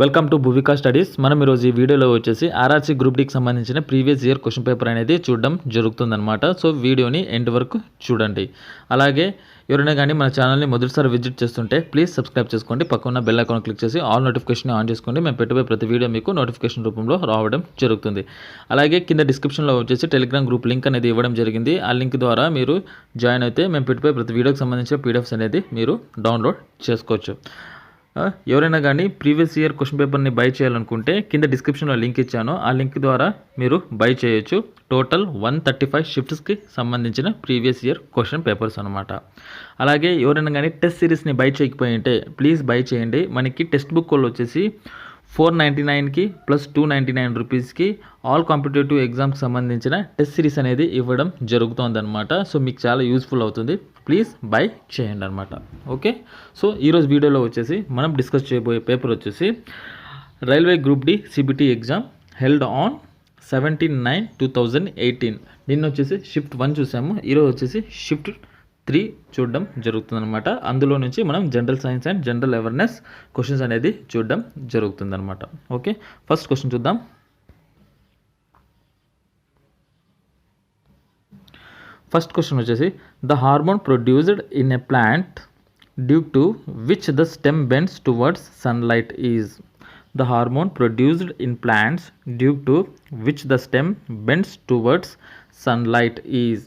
Welcome to భువికా studies. మనం ఈరోజు ఈ వీడియోలో వచ్చేసి ఆర్ఆర్సీ గ్రూప్ డీకి సంబంధించిన ప్రీవియస్ ఇయర్ క్వశ్చన్ పేపర్ అనేది చూడడం జరుగుతుందన్నమాట. సో వీడియోని ఎండ్ వరకు చూడండి. అలాగే ఎవరైనా కానీ మన ఛానల్ని మొదటిసారి విజిట్ చేస్తుంటే ప్లీజ్ సబ్స్క్రైబ్ చేసుకోండి. పక్కన బెల్ ఐకాన్ క్లిక్ చేసి ఆల్ నోటిఫికేషన్ ఆన్ చేసుకోండి. మేము పెట్టబోయే ప్రతి వీడియో మీకు నోటిఫికేషన్ రూపంలో రావడం జరుగుతుంది. అలాగే కింద డిస్క్రిప్షన్లో వచ్చేసి టెలిగ్రామ్ గ్రూప్ లింక్ అనేది ఇవ్వడం జరిగింది. ఆ లింక్ ద్వారా మీరు జాయిన్ అయితే మేము పెట్టబోయే ప్రతి వీడియోకి సంబంధించిన పీడిఎఫ్స్ అనేది మీరు డౌన్లోడ్ చేసుకోవచ్చు. ఎవరైనా కానీ ప్రీవియస్ ఇయర్ క్వశ్చన్ పేపర్ని బై చేయాలనుకుంటే కింద డిస్క్రిప్షన్లో లింక్ ఇచ్చాను. ఆ లింక్ ద్వారా మీరు బై చేయొచ్చు. టోటల్ 135 షిఫ్ట్స్కి సంబంధించిన ప్రీవియస్ ఇయర్ క్వశ్చన్ పేపర్స్ అనమాట. అలాగే ఎవరైనా కానీ టెస్ట్ సిరీస్ని బై చేయకపోయి ఉంటే ప్లీజ్ బై చేయండి. మనకి టెక్స్ట్ బుక్ వాళ్ళు వచ్చేసి 499కి ప్లస్ 299 రూపీస్కి ఆల్ కాంపిటేటివ్ ఎగ్జామ్కి సంబంధించిన టెస్ట్ సిరీస్ అనేది ఇవ్వడం జరుగుతుందన్నమాట. సో మీకు చాలా యూస్ఫుల్ అవుతుంది. ప్లీజ్ బై చేయండి అనమాట. ఓకే, సో ఈరోజు వీడియోలో వచ్చేసి మనం డిస్కస్ చేయబోయే పేపర్ వచ్చేసి railway group D CBT exam held on 17/9/2018. నిన్న వచ్చేసి షిఫ్ట్ 1 చూసాము. ఈరోజు వచ్చేసి షిఫ్ట్ 3 చూడడం జరుగుతుందన్నమాట. అందులో నుంచి మనం general science and general awareness questions అనేది చూడడం జరుగుతుందన్నమాట. ఓకే, ఫస్ట్ క్వశ్చన్ చూద్దాం. ఫస్ట్ క్వశ్చన్ వచ్చేసి the hormone produced in a plant due to which the stem bends towards sunlight is. The hormone produced in plants due to which the stem bends towards sunlight is.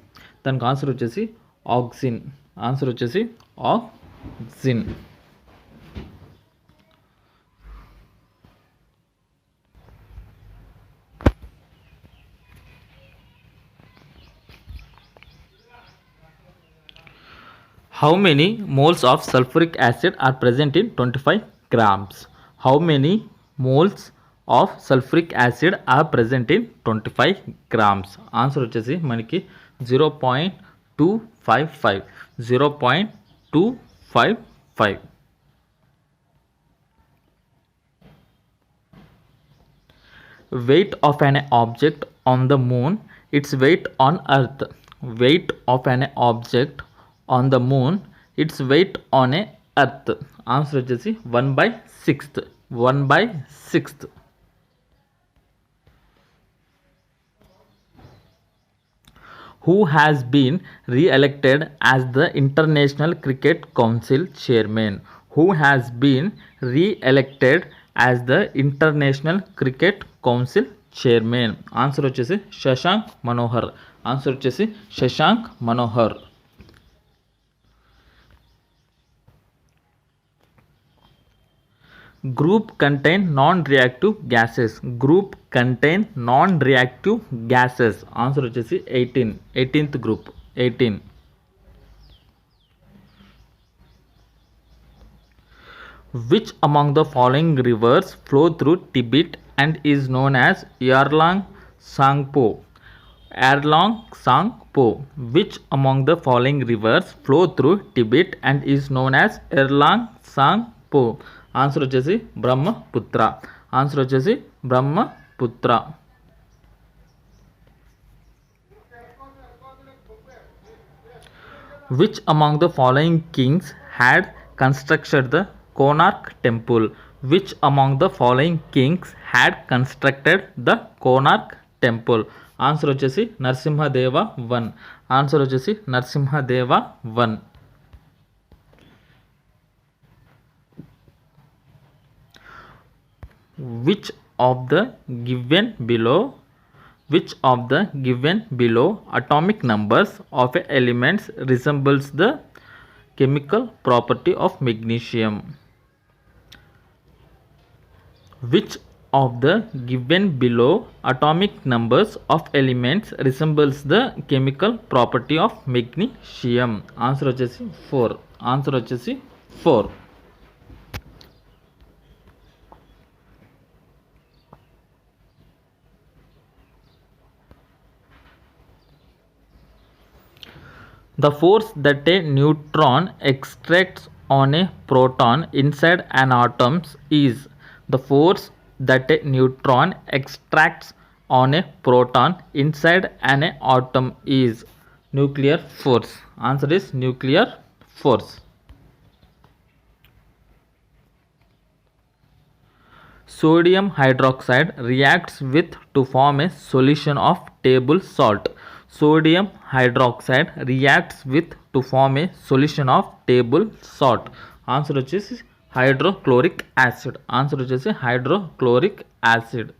దానికి answer వచ్చేసి auxin. Answer వచ్చేసి auxin. How many moles of sulfuric acid are present in 25 grams? How many moles of sulfuric acid are present in 25 grams? Answer వచ్చేసి మనకి 0.255. 0.255. Weight of an object on the moon, its weight on earth. Weight of an object on the moon, its weight on a earth. Answer వచ్చేసి 1/6. 1/6. Who has been re-elected as the International Cricket Council chairman? Who has been re-elected as the International Cricket Council chairman? Answer వచ్చేసి Shashank Manohar. Answer వచ్చేసి Shashank Manohar. Group contain non-reactive gases. Group contain non-reactive gases. Answer వచ్చేసి 18th group. 18. Which among the following rivers flow through Tibet and is known as Yarlung Sangpo? Yarlung Sangpo. Which among the following rivers flow through Tibet and is known as Yarlung Sangpo? Answer వచ్చేసి Brahmaputra. Answer వచ్చేసి Brahmaputra. Which among the following kings had constructed the Konark temple? Which among the following kings had constructed the Konark temple? Answer వచ్చేసి Narasimhadeva 1. Answer వచ్చేసి Narasimhadeva 1. Which of the given below atomic numbers of elements resembles the chemical property of magnesium? Which of the given below atomic numbers of elements resembles the chemical property of magnesium? Answer వచ్చేసి 4. Answer వచ్చేసి 4. The force that a neutron extracts on a proton inside an atom is. The force that a neutron extracts on a proton inside an atom is nuclear force. Answer is nuclear force. Sodium hydroxide reacts with to form a solution of table salt. Sodium hydroxide reacts with to form a solution of table salt. Answer వచ్చేసి hydrochloric acid. Answer వచ్చేసి hydrochloric acid.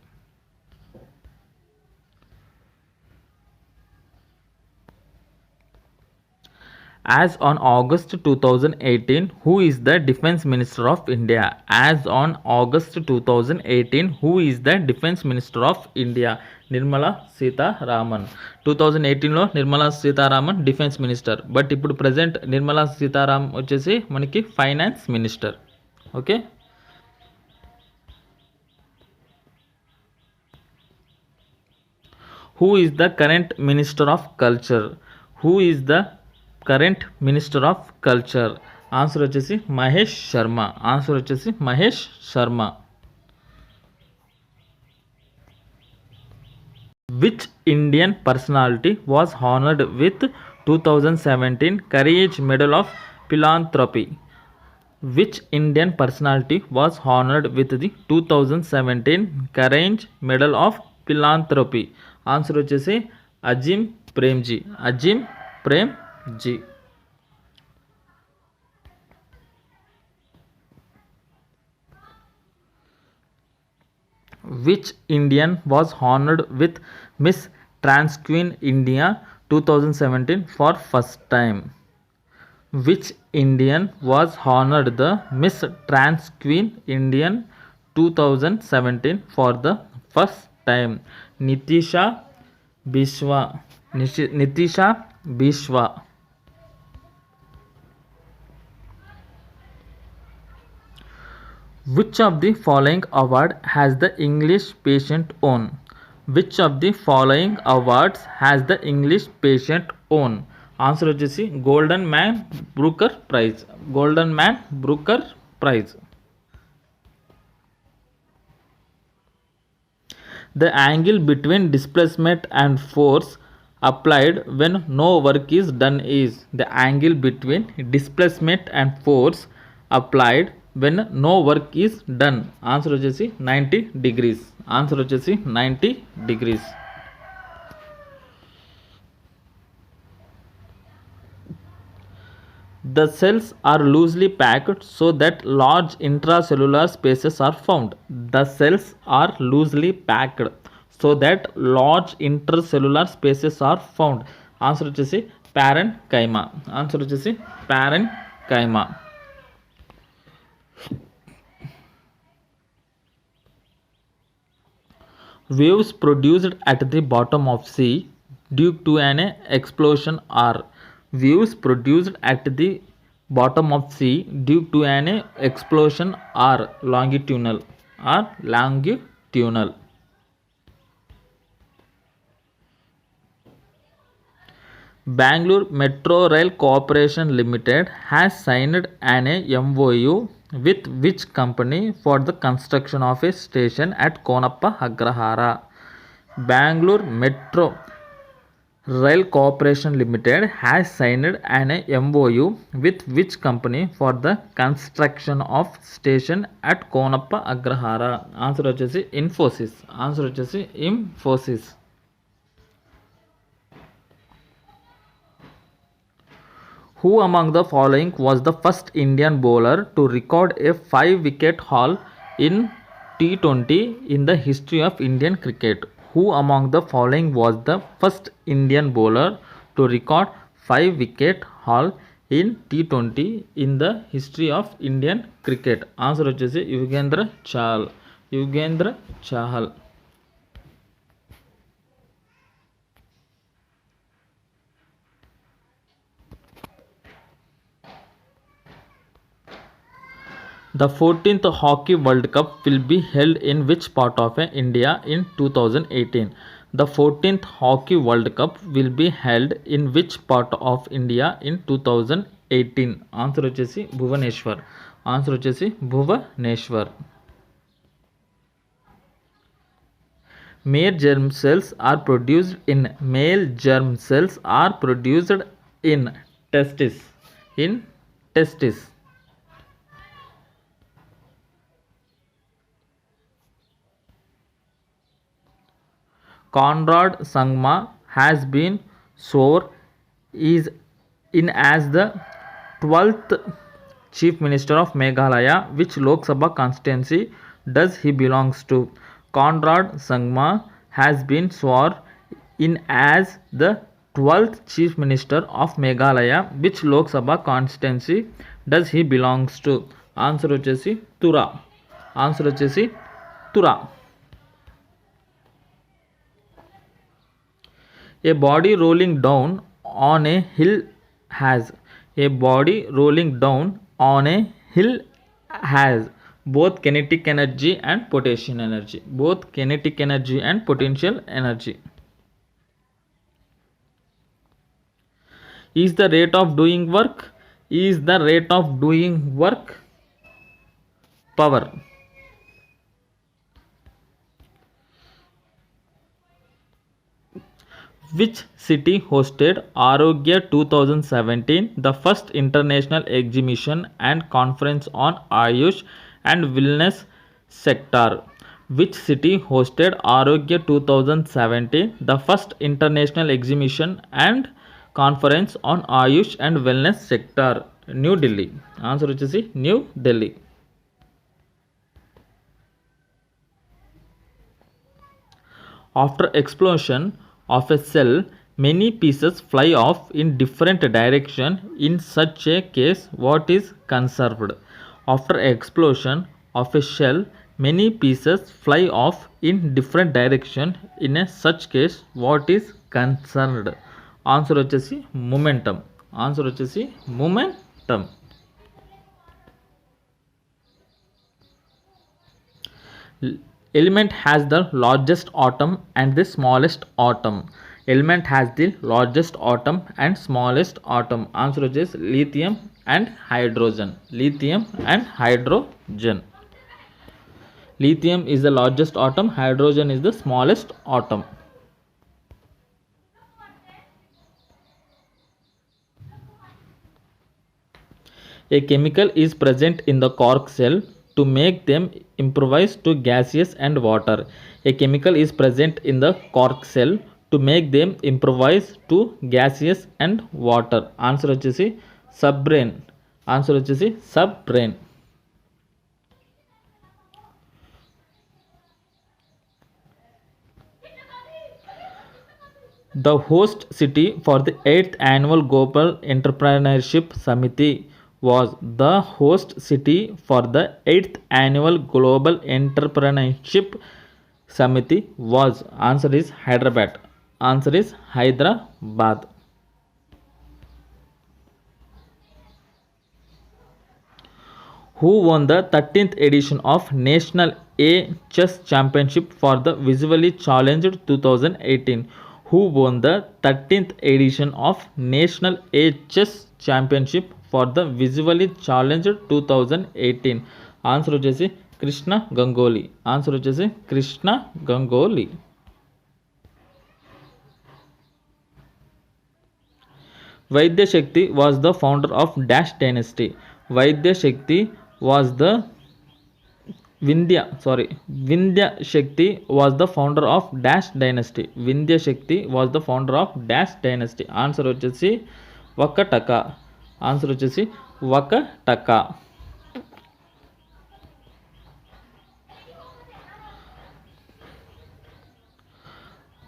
As on August 2018, who is the Defense Minister of India? As on August 2018, who is the Defense Minister of India? Nirmala Sitharaman. 2018లో Nirmala Sitharaman defence minister. But ఇప్పుడు present Nirmala Sitharaman వచ్చేసి మనకి finance minister. Okay. Who is the current Minister of Culture? Who is the current minister of culture? Answer వచ్చేసి Mahesh Sharma. Answer వచ్చేసి Mahesh Sharma. Which Indian personality was honoured with 2017 courage medal of philanthropy? Which Indian personality was honoured with the 2017 courage medal of philanthropy? Answer వచ్చేసి Azim Premji. Azim Premji. Which Indian was honored with Miss TransQueen India 2017 for first time? Which Indian was honored the Miss TransQueen Indian 2017 for the first time? Nitisha Bishwa. Nitisha Bishwa. Which of the following award has the English patient own? Which of the following awards has the English patient own? Answer వచ్చేసి Golden Man Booker Prize. Golden Man Booker Prize. The angle between displacement and force applied when no work is done is? The angle between displacement and force applied when no work is done. Answer వచ్చేసి 90 degrees. Answer వచ్చేసి 90 degrees. The cells are loosely packed so that large intracellular spaces are found. The cells are loosely packed so that large intracellular spaces are found. Answer వచ్చేసి parenchyma. Answer వచ్చేసి parenchyma. Waves produced at the bottom of sea due to an explosion are? Waves produced at the bottom of sea due to an explosion are longitudinal. Are longitudinal. Bangalore Metro Rail Corporation Limited has signed an MOU with which company for the construction of a station at Konappa Agrahara? Bangalore Metro Rail Corporation Limited has signed an MOU with which company for the construction of station at Konappa Agrahara? Answer వచ్చేసి Infosys. Answer వచ్చేసి Infosys. Who among the following was the first Indian bowler to record a 5-wicket haul in T20 in the history of Indian cricket? Who among the following was the first Indian bowler to record 5-wicket haul in T20 in the history of Indian cricket? Answer వచ్చేసి Yugendra Chahal. Yugendra Chahal. The 14th Hockey World Cup will be held in which part of India in 2018? The 14th Hockey World Cup will be held in which part of India in 2018? Answer వచ్చేసి Bhubaneswar. Answer వచ్చేసి Bhubaneswar. Male germ cells are produced in testis. In testis. Conrad Sangma has been sworn is in as the 12th Chief Minister of Meghalaya. Which Lok Sabha constituency does he belongs to? Conrad Sangma has been sworn in as the 12th Chief Minister of Meghalaya. Which Lok Sabha constituency does he belongs to? Answer వచ్చేసి Tura. Answer వచ్చేసి Tura. A body rolling down on a hill has. A body rolling down on a hill has both kinetic energy and potential energy. Both kinetic energy and potential energy. Is the rate of doing work? Is the rate of doing work power? Which city hosted Arogya 2017, the first international exhibition and conference on Ayush and wellness sector? Which city hosted Arogya 2017, the first international exhibition and conference on Ayush and wellness sector? New Delhi. Answer వచ్చేసి New Delhi. After explosion of a cell, many pieces fly off in different direction. In such a case, what is conserved? After explosion of a shell, many pieces fly off in different direction. In a such case, what is conserved? Answer వచ్చేసి momentum. Answer వచ్చేసి momentum. Element has the largest atom and the smallest atom. Element has the largest atom and smallest atom. Answer is lithium and hydrogen. Lithium and hydrogen. Lithium is the largest atom. Hydrogen is the smallest atom. A chemical is present in the cork cell to make them improvise to gaseous and water. A chemical is present in the cork cell to make them improvise to gaseous and water. Answer వచ్చేసి subbrain. Answer వచ్చేసి subbrain. The host city for the 8th annual Global Entrepreneurship Samiti was. The host city for the 8th annual Global Entrepreneurship Samiti was. Answer is Hyderabad. Answer is Hyderabad. Who won the 13th edition of National A Chess Championship for the Visually Challenged 2018? Who won the 13th edition of National A Chess Championship for the Visually Challenged 2018? Answer వచ్చేసి Krishna Ganguly. Answer వచ్చేసి Krishna Ganguly. Vaidya Shakti was the founder of Dash dynasty. Vaidya Shakti was the Vindhya Shakti was the founder of Dash dynasty. Vindhya Shakti was the founder of Dash dynasty. Answer వచ్చేసి Vakataka. Answer వచ్చేసి Vakataka.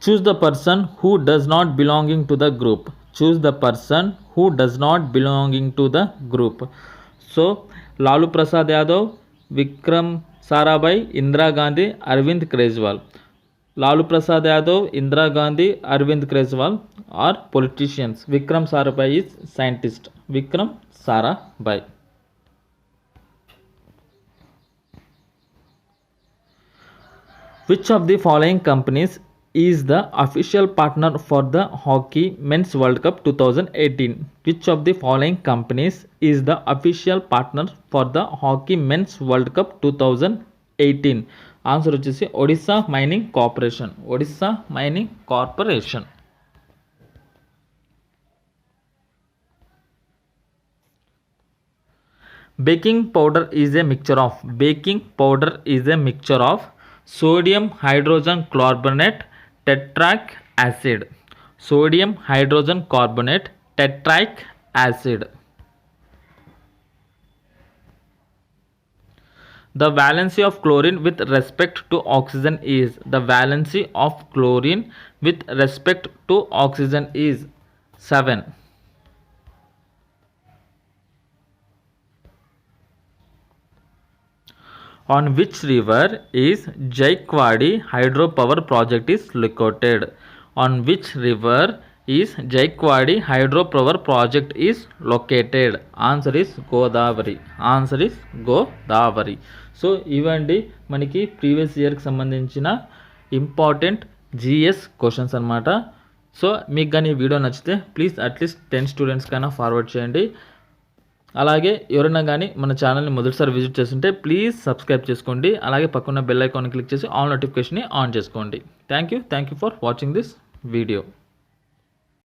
Choose the person who does not belonging to the group. Choose the person who does not belonging to the group. So Lalu Prasad Yadav, Vikram Sarabhai, Indira Gandhi, Arvind Kejriwal. Lalu Prasad Yadav, Indira Gandhi, Arvind Kejriwal are politicians. Vikram Sarabhai is scientist. Vikram Sarabhai. Which of the following companies is the official partner for the Hockey Men's World Cup 2018? Which of the following companies is the official partner for the Hockey Men's World Cup 2018? Answer వచ్చేసి Odisha Mining Corporation. Odisha Mining Corporation. Baking powder is a mixture of. Baking powder is a mixture of sodium hydrogen carbonate, tetraic acid. Sodium hydrogen carbonate, tetraic acid. The valency of chlorine with respect to oxygen is, the valency of chlorine with respect to oxygen is 7. On which river is Jaikwadi hydropower project is located? On which river is Jaikwadi hydropower project is located? Answer is Godavari. Answer is Godavari. So ఇవండి మనకి previous ఇయర్కి సంబంధించిన important GS questions అనమాట. So మీకు కానీ ఈ video నచ్చితే please at least 10 students కైనా ఫార్వర్డ్ చేయండి. అలాగే ఎవరైనా కానీ మన ఛానల్ని మొదటిసారి విజిట్ చేస్తుంటే ప్లీజ్ సబ్స్క్రైబ్ చేసుకోండి. అలాగే పక్కన బెల్ ఐకాన్ క్లిక్ చేసి ఆల్ నోటిఫికేషన్ని ఆన్ చేసుకోండి. Thank you for watching this video.